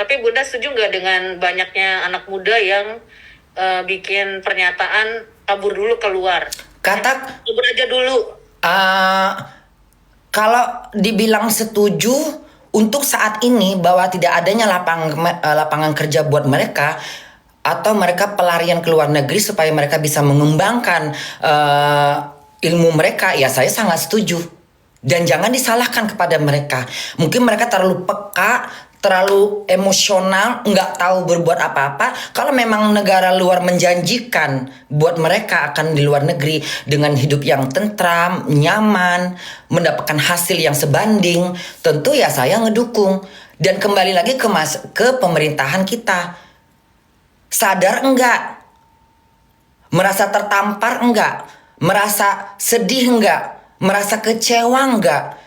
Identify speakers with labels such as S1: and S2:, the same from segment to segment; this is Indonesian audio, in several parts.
S1: Tapi Bunda setuju nggak dengan banyaknya anak muda yang bikin pernyataan kabur dulu keluar?
S2: Kata
S1: Kabur aja dulu.
S2: uh, kalau dibilang setuju untuk saat ini bahwa tidak adanya lapangan kerja buat mereka atau mereka pelarian ke luar negeri supaya mereka bisa mengembangkan ilmu mereka, ya saya sangat setuju. Dan jangan disalahkan kepada mereka. Mungkin mereka terlalu peka, terlalu emosional, nggak tahu berbuat apa-apa. Kalau memang negara luar menjanjikan buat mereka akan di luar negeri dengan hidup yang tentram, nyaman, mendapatkan hasil yang sebanding, tentu ya saya ngedukung. Dan kembali lagi ke pemerintahan kita. Sadar enggak? Merasa tertampar enggak? Merasa sedih enggak? Merasa kecewa enggak?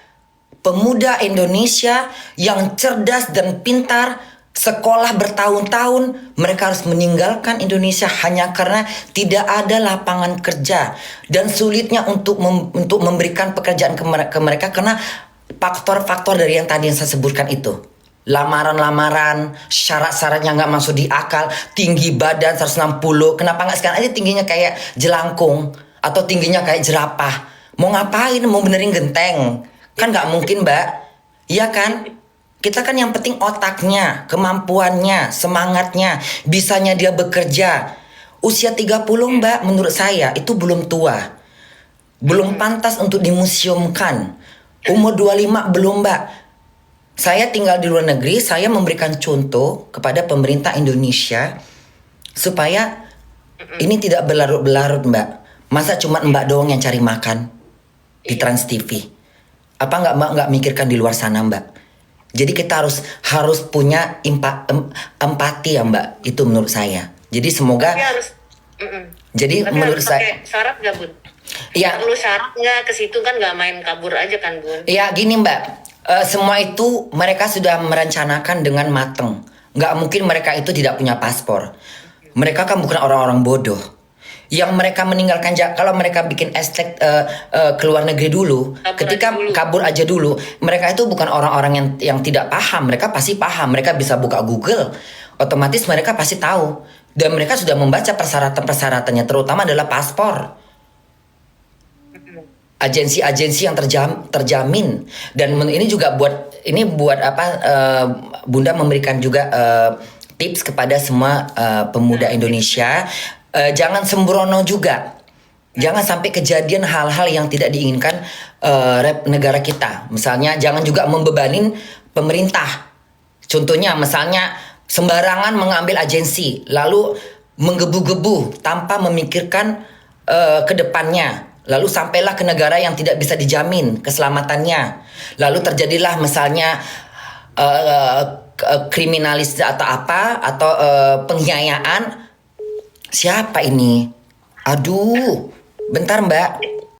S2: Pemuda Indonesia yang cerdas dan pintar, sekolah bertahun-tahun, mereka harus meninggalkan Indonesia hanya karena tidak ada lapangan kerja dan sulitnya untuk memberikan pekerjaan ke mereka karena faktor-faktor dari yang tadi yang saya sebutkan itu. Lamaran-lamaran, syarat-syaratnya nggak masuk di akal, tinggi badan 160, kenapa nggak sekarang aja tingginya kayak jelangkung atau tingginya kayak jerapah? Mau ngapain? Mau benerin genteng? Kan nggak mungkin, Mbak. Iya kan? Kita kan yang penting otaknya, kemampuannya, semangatnya, bisanya dia bekerja. Usia 30, Mbak, menurut saya itu belum tua. Belum pantas untuk dimuseumkan. Umur 25 belum, Mbak. Saya tinggal di luar negeri, saya memberikan contoh kepada pemerintah Indonesia supaya ini tidak berlarut-larut, Mbak. Masa cuma Mbak doang yang cari makan di Trans TV? Apa nggak mikirkan di luar sana, Mbak? Jadi kita harus punya empati ya, Mbak. Itu menurut saya. Jadi semoga.
S1: Tapi harus,
S2: Jadi
S1: tapi
S2: menurut
S1: harus
S2: saya.
S1: pakai syarat nggak, Bun?
S2: Ya,
S1: Perlu syarat nggak ke situ, kan nggak main kabur aja kan, Bun?
S2: ya gini, Mbak. Semua itu mereka sudah merencanakan dengan mateng. Nggak mungkin mereka itu tidak punya paspor. Mereka kan bukan orang-orang bodoh. Yang mereka meninggalkan, kalau mereka bikin estek ke luar negeri dulu, ketika kabur aja dulu, mereka itu bukan orang-orang yang tidak paham. Mereka pasti paham. Mereka bisa buka Google, otomatis mereka pasti tahu. Dan mereka sudah membaca persyaratan-persyaratannya, terutama adalah paspor. Agensi-agensi yang terjamin. Dan ini juga buat apa? Bunda memberikan juga tips kepada semua pemuda Indonesia. Jangan sembrono juga. Jangan sampai kejadian hal-hal yang tidak diinginkan negara kita. Misalnya jangan juga membebanin pemerintah. Contohnya misalnya sembarangan mengambil agensi lalu menggebu-gebu tanpa memikirkan ke depannya. Lalu sampailah ke negara yang tidak bisa dijamin keselamatannya. Lalu terjadilah misalnya kriminalis atau apa atau penghianatan. Siapa ini? Aduh, bentar, Mbak.